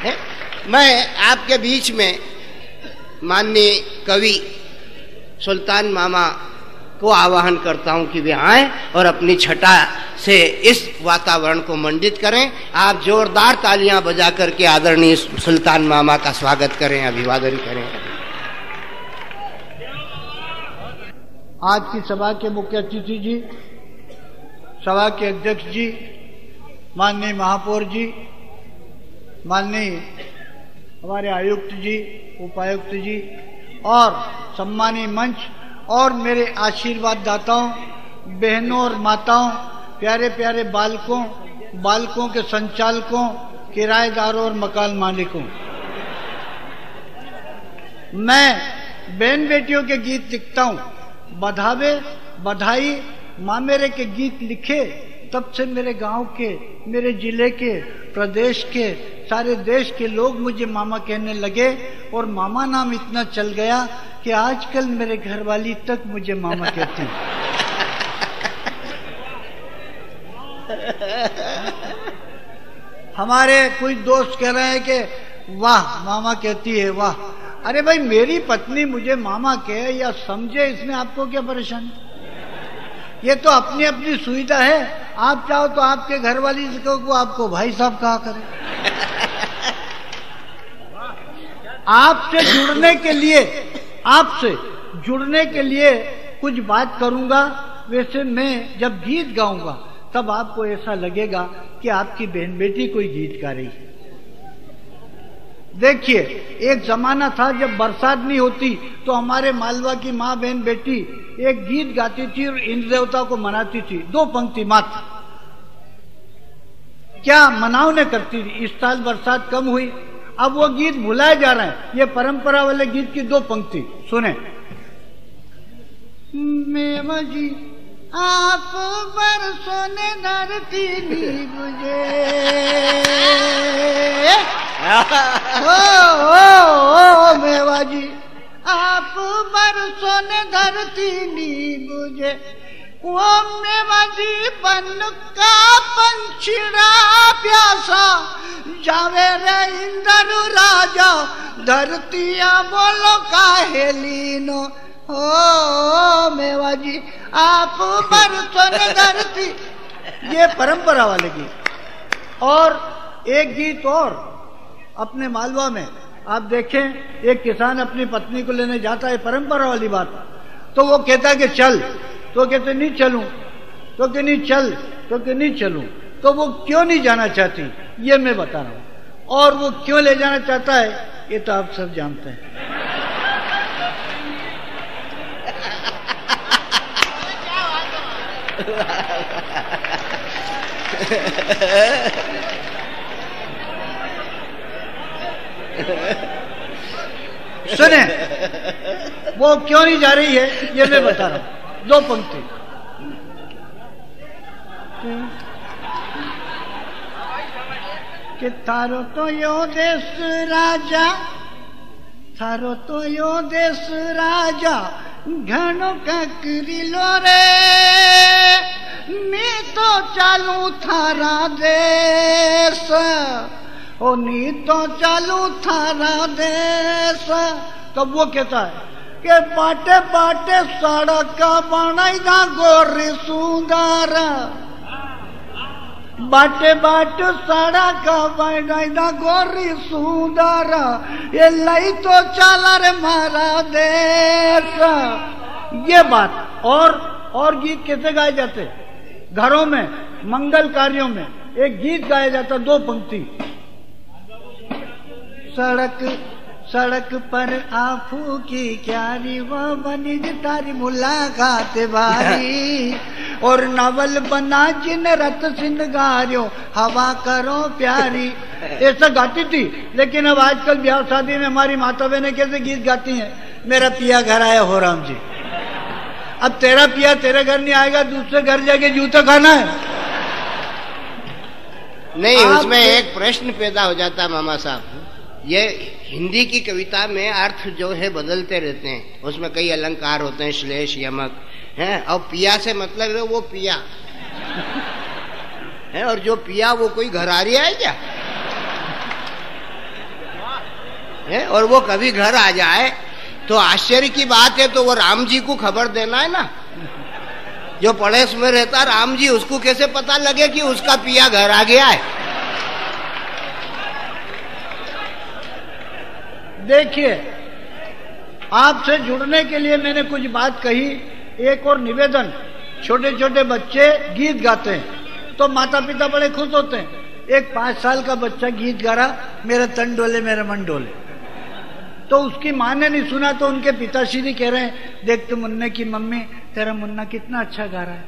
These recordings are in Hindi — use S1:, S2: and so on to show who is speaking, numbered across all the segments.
S1: है? मैं आपके बीच में माननीय कवि सुल्तान मामा को आवाहन करता हूं कि वे आए और अपनी छटा से इस वातावरण को मंडित करें। आप जोरदार तालियां बजा करके आदरणीय सुल्तान मामा का स्वागत करें, अभिवादन करें।
S2: आज की सभा के मुख्य अतिथि जी, सभा के अध्यक्ष जी, माननीय महापौर जी, माननीय हमारे आयुक्त जी, उपायुक्त जी और सम्मानीय मंच और मेरे आशीर्वाद दाताओं, बहनों और माताओं, प्यारे प्यारे बालकों के संचालकों, किराएदारों और मकान मालिकों, मैं बहन बेटियों के गीत लिखता हूँ। बधावे बधाई माँ मेरे के गीत लिखे तब से मेरे गांव के, मेरे जिले के, प्रदेश के, सारे देश के लोग मुझे मामा कहने लगे और मामा नाम इतना चल गया कि आजकल मेरे घरवाली तक मुझे मामा कहती है। हमारे कुछ दोस्त कह रहे हैं कि वाह मामा कहती है, वाह। अरे भाई, मेरी पत्नी मुझे मामा कहे या समझे, इसमें आपको क्या परेशानी? ये तो अपनी अपनी सुविधा है। आप चाहो तो आपके घरवाली को आपको भाई साहब कहा करें। आपसे जुड़ने के लिए कुछ बात करूंगा। वैसे मैं जब गीत गाऊंगा तब आपको ऐसा लगेगा कि आपकी बहन बेटी कोई गीत गा रही है। देखिए, एक जमाना था जब बरसात नहीं होती तो हमारे मालवा की माँ बहन बेटी एक गीत गाती थी और इंद्र देवता को मनाती थी, 2 पंक्ति मात्र। क्या मनावने करती थी। इस साल बरसात कम हुई, अब वो गीत भुलाए जा रहे हैं। ये परंपरा वाले गीत की 2 पंक्ति सुने। मेवा जी आप बरसों ने धरती नी बुझे, ओ मेवा जी आप बरसों ने धरती नी बुझे, वो मेवा जी बन का पंछीड़ा प्यासा जावे रे इंद्र राजा, धरतिया बोलो काहेलीनो, ओ मेवा जी आप बरसों ने धरती। ये परंपरा वाले गीत। और एक गीत और अपने मालवा में आप देखें, एक किसान अपनी पत्नी को लेने जाता है, परंपरा वाली बात। तो वो कहता है कि चल, तो कहते नहीं चलूं, तो कि नहीं चल, तो कि नहीं चलूं। तो वो क्यों नहीं जाना चाहती ये मैं बता रहा हूं, और वो क्यों ले जाना चाहता है ये तो आप सब जानते हैं। सुने, वो क्यों नहीं जा रही है ये मैं बता रहा हूं। 2 पंक्ति। कि थारो तो यो देश राजा, थारो तो यो देश राजा, घणो ककरीलो रे, मैं तो चालू थारा देश, ओ नी तो चालू थारा देश। तब वो कहता है कि बाटे बाटे सड़क बनाई दा गोरी सुंदर, बाटे बाट सड़क बनाई दा गोरी सुंदर, ये लई तो चला रे मारा देश। ये बात। और गीत कैसे गाए जाते? घरों में, मंगल कार्यों में एक गीत गाया जाता, 2 पंक्ति। सड़क पर आफू की क्यारी, वो बनी तारी मुलाकात भारी, और नवल बना जिन रत सिंगारियों, हवा करो प्यारी। ऐसा गाती थी। लेकिन अब आजकल ब्याह शादी में हमारी माता बहनें कैसे गीत गाती हैं? मेरा पिया घर आया हो राम जी। अब तेरा पिया तेरे घर नहीं आएगा, दूसरे घर जाके जूता खाना है।
S1: नहीं, उसमें एक प्रश्न पैदा हो जाता मामा साहब। ये हिंदी की कविता में अर्थ जो है बदलते रहते हैं, उसमें कई अलंकार होते हैं, श्लेष, यमक है। और पिया से मतलब है वो पिया है, और जो पिया वो कोई घरारी है क्या? है, और वो कभी घर आ जाए तो आश्चर्य की बात है, तो वो राम जी को खबर देना है ना, जो पड़ोस में रहता राम जी, उसको कैसे पता लगे कि उसका पिया घर आ गया है।
S2: देखिए, आपसे जुड़ने के लिए मैंने कुछ बात कही। एक और निवेदन, छोटे छोटे बच्चे गीत गाते हैं तो माता पिता बड़े खुश होते हैं। एक 5 साल का बच्चा गीत गा रहा, मेरा तन डोले मेरा मन डोले, तो उसकी माँ ने नहीं सुना तो उनके पिताश्री कह रहे हैं, देख तो मुन्ने की मम्मी, तेरा मुन्ना कितना अच्छा गा रहा है।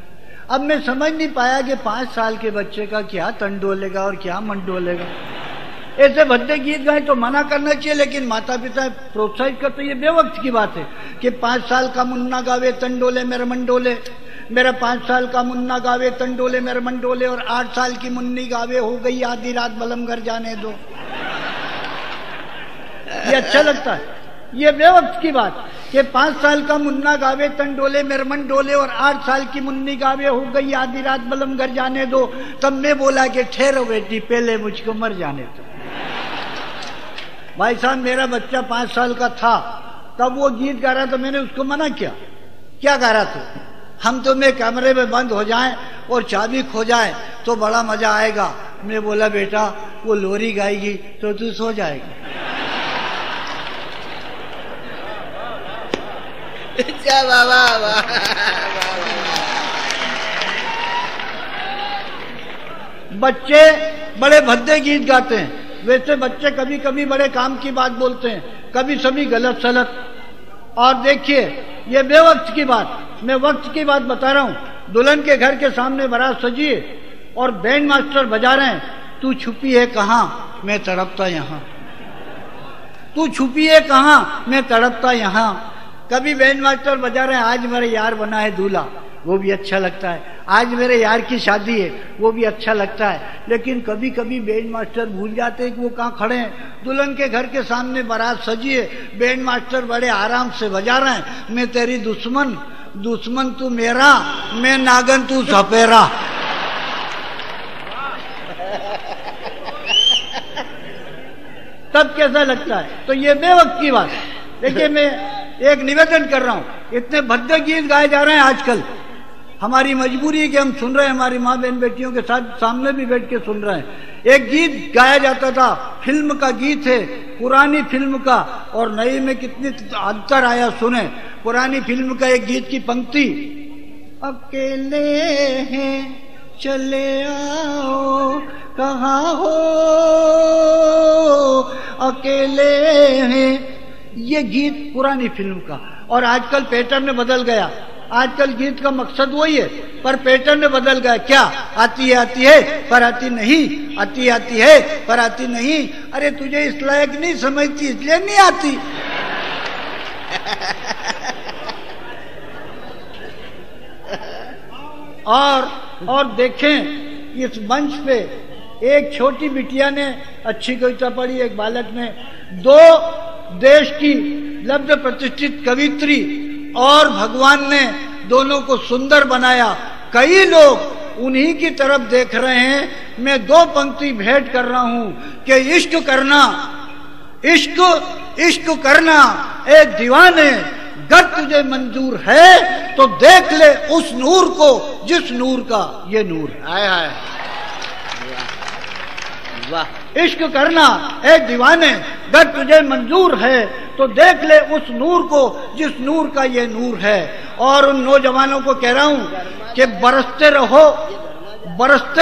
S2: अब मैं समझ नहीं पाया कि 5 साल के बच्चे का क्या तन डोलेगा और क्या मन डोलेगा। ऐसे भद्दे गीत गाए तो मना करना चाहिए, लेकिन माता पिता प्रोत्साहित करते, ये बेवक्त की बात है कि 5 साल का मुन्ना गावे तन डोले मेरा मन डोले, मेरा 5 साल का मुन्ना गावे तन डोले मेरा मन डोले, और 8 साल की मुन्नी गावे हो गई आधी रात बलम घर जाने दो। ये अच्छा लगता है? ये बेवक्त की बात कि 5 साल का मुन्ना गावे तन डोले मेरा मन डोले और 8 साल की मुन्नी गावे हो गई आधी रात बलम घर जाने दो। तब मैं बोला कि ठहरो बेटी, पहले मुझको मर जाने दो। भाई साहब, मेरा बच्चा 5 साल का था तब वो गीत गा रहा था, मैंने उसको मना किया। क्या गा रहा था? हम तुम्हें कमरे में बंद हो जाएं और चाबी खो जाए तो बड़ा मजा आएगा। मैं बोला बेटा, वो लोरी गाएगी तो तू सो जाएगी। बच्चे बड़े भद्दे गीत गाते हैं। वैसे बच्चे कभी कभी बड़े काम की बात बोलते हैं, कभी सभी गलत सलत। और देखिए, ये बेवक्त की बात, मैं वक्त की बात बता रहा हूं। दुल्हन के घर के सामने बारात सजी है और बैंड मास्टर बजा रहे हैं, तू छुपी है कहां मैं तड़पता यहां, तू छुपी है कहां मैं तड़पता यहां। कभी बैंड मास्टर बजा रहे हैं, आज मेरे यार बना है दूल्हा, वो भी अच्छा लगता है। आज मेरे यार की शादी है, वो भी अच्छा लगता है। लेकिन कभी कभी बैंड मास्टर भूल जाते हैं कि वो कहाँ खड़े हैं। दुल्हन के घर के सामने बारात सजी है, बैंड मास्टर बड़े आराम से बजा रहे हैं, मैं तेरी दुश्मन, दुश्मन तू मेरा, मैं नागन तू सपेरा। तब कैसा लगता है? तो ये बेवक्त की बात है। देखिए, मैं एक निवेदन कर रहा हूं, इतने भद्दे गीत गाए जा रहे हैं आजकल। हमारी मजबूरी है कि हम सुन रहे हैं, हमारी माँ बहन बेटियों के साथ सामने भी बैठ के सुन रहे हैं। एक गीत गाया जाता था, फिल्म का गीत है, पुरानी फिल्म का और नई में कितनी अंतर आया सुने। पुरानी फिल्म का एक गीत की पंक्ति, अकेले हैं चले आओ कहाँ हो, अकेले हैं, ये गीत पुरानी फिल्म का। और आजकल पैटर्न बदल गया, आजकल गीत का मकसद वही है पर पैटर्न बदल गया। क्या? आती है पर आती नहीं, आती है पर आती नहीं। अरे तुझे इस लायक नहीं समझती इसलिए नहीं आती। और देखें, इस मंच पे एक छोटी बिटिया ने अच्छी कविता पढ़ी, एक बालक ने, 2 देश की लब्ध प्रतिष्ठित कवित्री और भगवान ने दोनों को सुंदर बनाया। कई लोग उन्हीं की तरफ देख रहे हैं। मैं 2 पंक्ति भेंट कर रहा हूं कि इश्क करना, इश्क करना ए दीवाने, गर तुझे मंजूर है तो देख ले उस नूर को जिस नूर का ये नूर है।
S1: हाय हाय, वाह।
S2: इश्क करना ए दीवाने, गर तुझे मंजूर है तो देख ले उस नूर को जिस नूर का ये नूर है। और उन नौजवानों को कह रहा हूं कि बरसते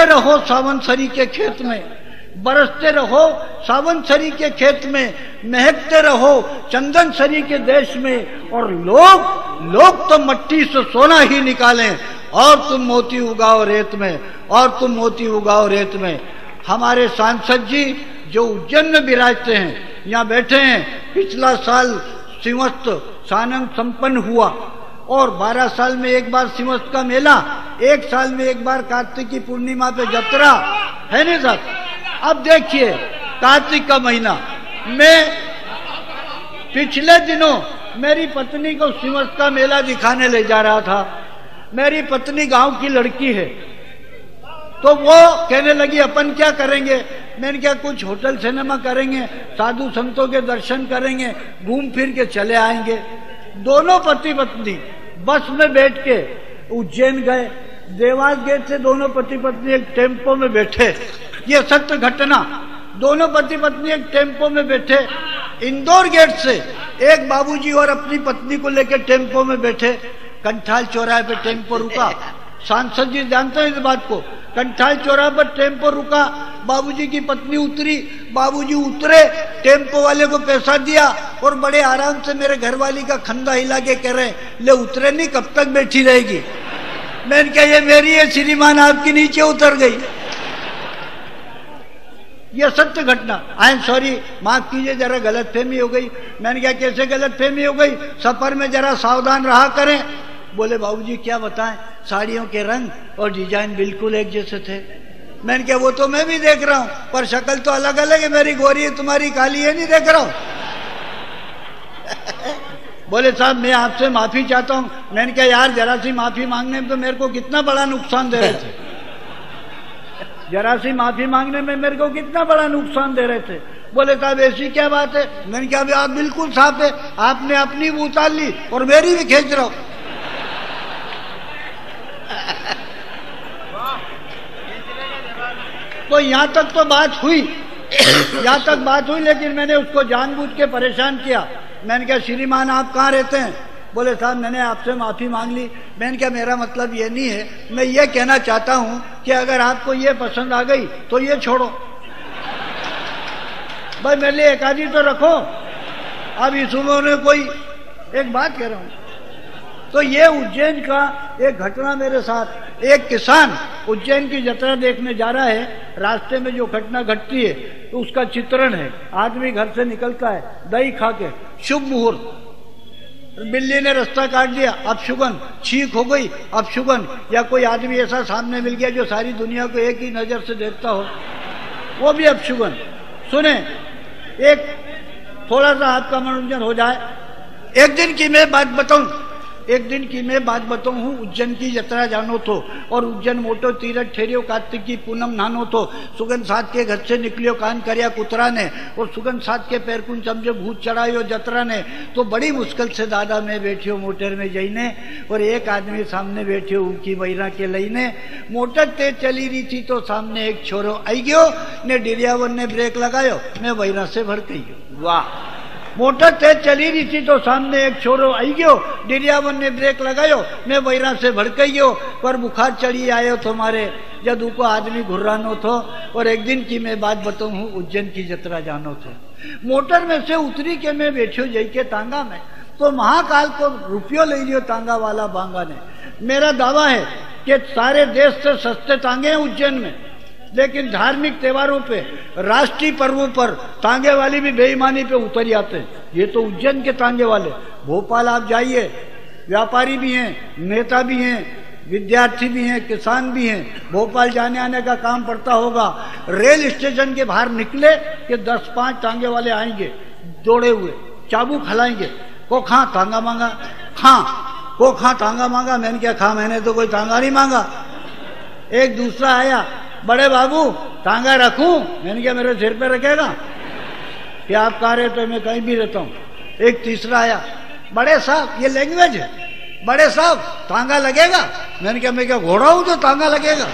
S2: रहो सावनसरी के खेत में, बरसते रहो सावनसरी के खेत में, महकते रहो चंदनसरी के देश में। और लोग तो मट्टी से सोना ही निकालें और तुम मोती उगाओ रेत में, और तुम मोती उगाओ रेत में। हमारे सांसद जी जो उज्जैन में विराजते हैं, यहाँ बैठे हैं। पिछला साल सिंहस्थ सानंद संपन्न हुआ और 12 साल में एक बार सिंहस्थ का मेला, 1 साल में एक बार कार्तिक की पूर्णिमा पे जत्रा है नहीं साहब। अब देखिए, कार्तिक का महीना, मैं पिछले दिनों मेरी पत्नी को सिंहस्थ का मेला दिखाने ले जा रहा था। मेरी पत्नी गांव की लड़की है तो वो कहने लगी अपन क्या करेंगे? मैंने क्या कुछ होटल सिनेमा करेंगे, साधु संतों के दर्शन करेंगे, घूम फिर के चले आएंगे। दोनों पति पत्नी बस में बैठ के उज्जैन गए। देवास गेट से दोनों पति पत्नी एक टेम्पो में बैठे, ये सत्य घटना। दोनों पति पत्नी एक टेम्पो में बैठे। इंदौर गेट से एक बाबूजी और अपनी पत्नी को लेकर टेम्पो में बैठे। कंठाल चौराहे पे टेम्पो रुका। सांसद जी जानते हैं इस बात को। कंठाल चौराहे पर टेम्पो रुका, बाबूजी की पत्नी उतरी, बाबूजी उतरे, टेम्पो वाले को पैसा दिया और बड़े आराम से मेरे घरवाली का खंदा हिला के कह रहे ले उतरे नहीं, कब तक बैठी रहेगी? मैंने कहा ये मेरी है श्रीमान, आपकी नीचे उतर गई। यह सत्य घटना। आई एम सॉरी, माफ कीजिए, जरा गलतफहमी हो गई। मैंने कहा कैसे गलतफहमी हो गई? सफर में जरा सावधान रहा करें। बोले बाबूजी क्या बताएं, साड़ियों के रंग और डिजाइन बिल्कुल एक जैसे थे। मैंने कहा वो तो मैं भी देख रहा हूं, पर शक्ल तो अलग अलग है, मेरी गोरी है तुम्हारी काली है, नहीं देख रहा हूं। बोले साहब मैं आपसे माफी चाहता हूं। मैंने कहा यार जरा सी माफी मांगने में तो मेरे को कितना बड़ा नुकसान दे रहे थे, जरा सी माफी मांगने में मेरे को कितना बड़ा नुकसान दे रहे थे। बोले साहब ऐसी क्या बात है? मैंने कहा आप बिल्कुल साफ है, आपने अपनी भी उतार ली और मेरी भी खींच रहा हूं। तो यहां तक तो बात हुई, यहां तक बात हुई, लेकिन मैंने उसको जानबूझ के परेशान किया। मैंने कहा श्रीमान आप कहाँ रहते हैं? बोले साहब मैंने आपसे माफी मांग ली। मैंने कहा मेरा मतलब ये नहीं है, मैं ये कहना चाहता हूं कि अगर आपको ये पसंद आ गई तो ये छोड़ो, भाई मेरे लिए एक आधी तो रखो। अब इस उम्र में कोई एक बात कह रहा हूं। तो ये उज्जैन का एक घटना मेरे साथ, एक किसान उज्जैन की यात्रा देखने जा रहा है, रास्ते में जो घटना घटती है तो उसका चित्रण है। आदमी घर से निकलता है दही खा के, शुभ मुहूर्त, बिल्ली ने रास्ता काट दिया, अपशुगन, छींक हो गई, अपशुगन, या कोई आदमी ऐसा सामने मिल गया जो सारी दुनिया को एक ही नजर से देखता हो, वो भी अपशुगन। सुने, एक थोड़ा सा आपका मनोरंजन हो जाए। एक दिन की मैं बात बताऊं, उज्जैन की यात्रा जानो तो, और उज्जैन मोटो तीरथ ठहरियो कार्तिक की पूनम नानो तो, सुगन साथ के घर से निकलियो कान करिया कुतरा ने, और सुगन साथ के पैर कुन चमजे भूत चढ़ायो जतरा ने। तो बड़ी मुश्किल से दादा मैं बैठियो मोटर में जईने, और एक आदमी सामने बैठियो उनकी बहिरा के लईने। मोटर तेज चली रही थी तो सामने एक छोरो आई गयो ने डिरियावर ने ब्रेक लगायो, मैं बहिरा से भड़क गयो। वाह! मोटर तेज चली रही थी तो सामने एक छोरो आई गयो, डिरियावन ने ब्रेक लगायो, मैं बहिरा से भड़क गयो, पर बुखार चढ़ी आयो तुम्हारे जदू को आदमी घुर्रानो थो। और एक दिन की मैं बात बताऊं, उज्जैन की यात्रा जानो थो। मोटर में से उतरी के मैं बैठो जई के तांगा में, तो महाकाल को रुपयो ले लियो तांगा वाला बांगा ने। मेरा दावा है कि सारे देश से सस्ते तांगे हैं उज्जैन में, लेकिन धार्मिक त्योहारों पे, राष्ट्रीय पर्वों पर तांगे वाली भी बेईमानी पे उतर जाते हैं। ये तो उज्जैन के तांगे वाले। भोपाल आप जाइए, व्यापारी भी हैं, नेता भी हैं, विद्यार्थी भी हैं, किसान भी हैं। भोपाल जाने आने का काम पड़ता होगा। रेल स्टेशन के बाहर निकले कि 10-5 तांगे वाले आएंगे दौड़े हुए, चाबुक हलाएंगे, को खा तांगा मांगा, खा को खा तांगा मांगा। मैंने क्या खा, मैंने तो कोई तांगा नहीं मांगा। एक दूसरा आया, बड़े बाबू तांगा रखूं? मैंने क्या मेरे सिर पे रखेगा? क्या आप कह रहे तो मैं कहीं भी रहता हूं। एक तीसरा आया, बड़े साहब ये लैंग्वेज है, बड़े साहब तांगा लगेगा? मैंने क्या मैं क्या घोड़ा हूं जो तांगा लगेगा?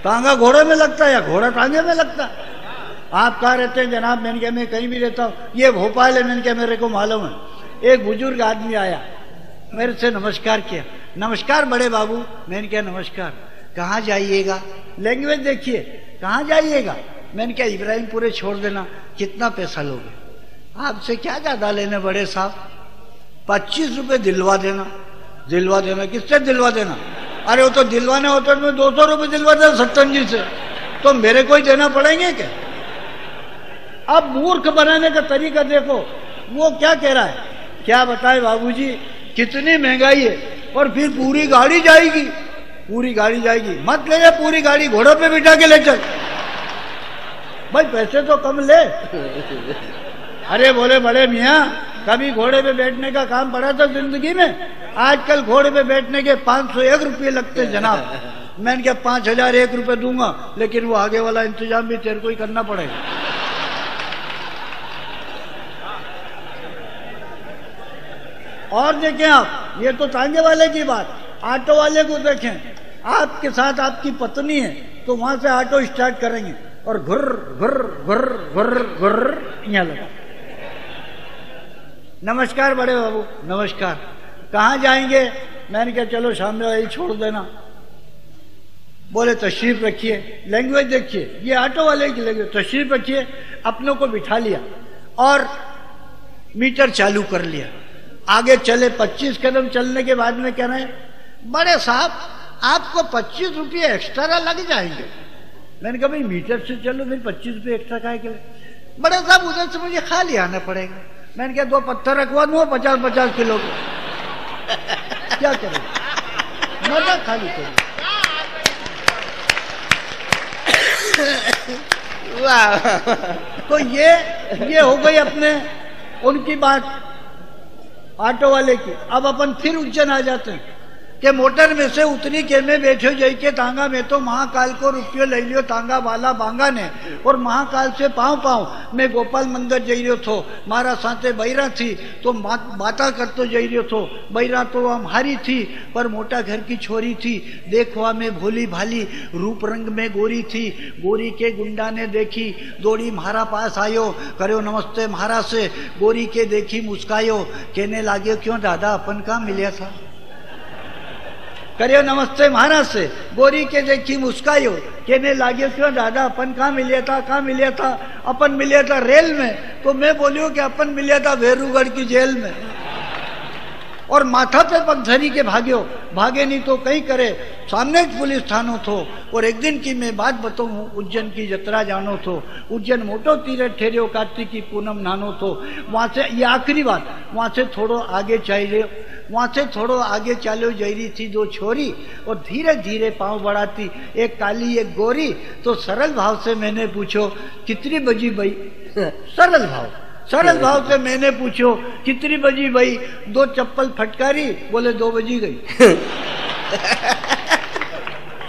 S2: तांगा घोड़े में लगता है या घोड़ा तांगे में लगता है? आप कहा रहते हैं जनाब? मैंने क्या मैं कहीं भी रहता हूँ, ये भोपाल है। मैंने क्या मेरे को मालूम है। एक बुजुर्ग आदमी आया, मेरे से नमस्कार किया, नमस्कार बड़े बाबू। मैंने क्या नमस्कार, कहाँ जाइएगा? लैंग्वेज देखिए, कहाँ जाइएगा? मैंने क्या इब्राहिमपुरे छोड़ देना। कितना पैसा लोगे? आपसे क्या ज्यादा लेने बड़े साहब, 25 रुपए दिलवा देना। दिलवा देना? किससे दिलवा देना? अरे वो तो दिलवाने होते तो मैं 200 रुपए दिलवा देना सत्तन जी से, तो मेरे को ही देना पड़ेंगे क्या? अब मूर्ख बनाने का तरीका देखो, वो क्या कह रहा है, क्या बताए बाबूजी, कितनी महंगाई है, और फिर पूरी गाड़ी जाएगी, पूरी गाड़ी जाएगी। मत ले जा पूरी गाड़ी, घोड़ों पे बिठा के ले चल भाई, पैसे तो कम ले। अरे बोले बड़े मियाँ, कभी घोड़े पे बैठने का काम पड़ा था जिंदगी में? आजकल घोड़े पे बैठने के 501 रुपये लगते जनाब। मैंने क्या 5,001 रुपये दूंगा, लेकिन वो आगे वाला इंतजाम भी तेरे को ही करना पड़ेगा। और देखें आप, ये तो तांगे वाले की बात, ऑटो वाले को देखें, आपके साथ आपकी पत्नी है तो वहां से ऑटो स्टार्ट करेंगे और घुर घुर घुर घुर घुर यहाँ लगा। नमस्कार बड़े बाबू, नमस्कार, कहाँ जाएंगे? मैंने कहा चलो सामने वाली छोड़ देना। बोले तशरीफ रखिए। लैंग्वेज देखिए, ये ऑटो वाले की लैंग्वेज, तशरीफ रखिए। अपनों को बिठा लिया और मीटर चालू कर लिया। आगे चले, 25 कदम चलने के बाद में कह रहे हैं, बड़े साहब आपको 25 रुपये एक्स्ट्रा लग जाएंगे। मैंने कहा भाई मीटर से चलो, फिर 25 रुपये एक्स्ट्रा काहे के लिए? बड़े साहब उधर से मुझे खाली आना पड़ेगा। मैंने कहा 2 पत्थर रखवा दूंगा 50-50 किलो के। क्या करें, मजा खाली करें। तो ये हो गई अपने उनकी बात ऑटो वाले की। अब अपन फिर उज्जैन आ जाते हैं कि मोटर में से उतनी के में बैठे जाई के तांगा में तो महाकाल को रुपये ले लियो तांगा वाला बांगा ने। और महाकाल से पाँव मैं गोपाल मंदिर जई रहो थो, मारा साथे बैरा थी तो बाता करतो जई रहो थो। बैरा तो हमारी थी पर मोटा घर की छोरी थी, देखवा में भोली भाली, रूप रंग में गोरी थी। गोरी के गुंडा ने देखी, दौड़ी म्हारा पास आयो, करो नमस्ते म्हारा से। गोरी के देखी मुस्कायो, कहने लागे क्यों दादा अपन का मिलिया था। करियो नमस्ते महाराज से। गोरी के देखी मुस्कायो, कहने लागे क्यों दादा अपन कहाँ मिलिया था, कहाँ मिलिया था? अपन मिलिया था रेल में। तो मैं बोलियो कि अपन मिलिया था भेरूगढ़ की जेल में। और माथा पे पग धरी के भागे नहीं तो कहीं करे, सामने पुलिस थानो थो। और एक दिन की मैं बात बताऊं, उज्जैन की जतरा जानो थो। उज्जैन मोटो तीरथ ठहरियो, कार्तिक की पूनम नानो थो। वहां से ये आखिरी बात, वहां से थोड़ो आगे चाहिए, वहां से थोड़ो आगे चालो जा रही थी 2 छोरी और धीरे धीरे पांव बढ़ाती, एक काली एक गोरी। तो सरल भाव से मैंने पूछो कितनी बजी भाई? सरल भाव से मैंने पूछो कितनी बजी भाई? 2 चप्पल फटकारी, बोले 2 बजी गई।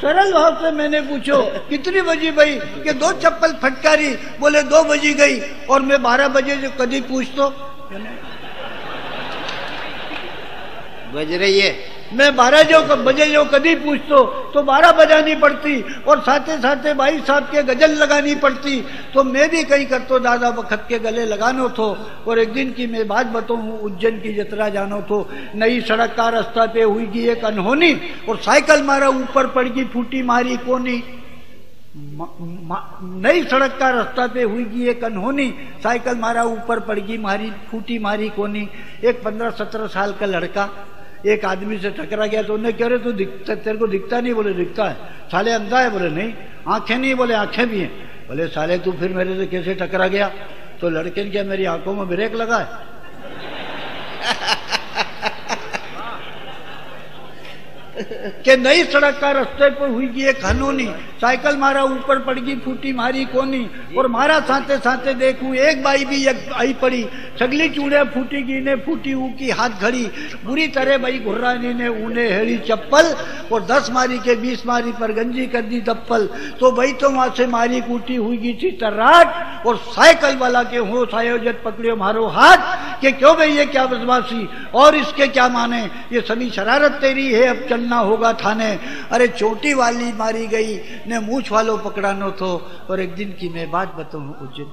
S2: सरल भाव से मैंने पूछो कितनी बजी भाई? कि 2 चप्पल फटकारी, बोले 2 बजी गई। और मैं 12 बजे जो कभी पूछ तो
S1: बज रही है,
S2: मैं 12 बजे जो कभी पूछतो तो 12 बजानी पड़ती और साथे साथे भाई साहब के गजल लगानी पड़ती। तो मैं भी कहीं करतो दादा बखत के गले लगानो थो। और एक दिन की मैं बात बताऊं, उज्जैन की जतरा जानो थो। नई सड़क का रास्ता पे हुई गई एक अनहोनी और साइकिल मारा ऊपर पड़ गई फूटी मारी कोनी। नई सड़क का रास्ता पे हुई गई एक अनहोनी, साइकिल मारा ऊपर पड़ गई मारी फूटी मारी कोनी। एक 15-17 साल का लड़का एक आदमी से टकरा गया तो उन्हें कह रहे तू दिखता, तेरे को दिखता नहीं? बोले दिखता है। साले अंधा है? बोले नहीं। आंखें नहीं? बोले आंखें भी हैं। बोले साले तू फिर मेरे से कैसे टकरा गया? तो लड़के ने क्या मेरी आंखों में ब्रेक लगा है? कि नई सड़क का रास्ते पर हुई गई एक अनहोनी, साइकिल मारा ऊपर पड़ गई फूटी मारी कोनी। और मारा साथे साथे देखूं एक बाई भी आई पड़ी, सगली चूड़े फूटी गई ने फूटी ऊ की हाथ घड़ी। बुरी तरह भाई घुर्रानी ने ऊने हेड़ी चप्पल और 10 मारी के 20 मारी पर गंजी कर दी तप्पल। तो भाई तो वहां से मारी कूटी हुई गई थी तर्राट। और साइकिल वाला के होश आयोजक पकड़ियो मारो हाथ कि क्यों भाई ये क्या बदमाशी और इसके क्या माने, ये सभी शरारत तेरी है, अब चलना होगा थाने। अरे चोटी वाली मारी गई ने मूछ वालों पकड़ानो थो। और एक दिन की मैं बात बताऊं, उज्जैन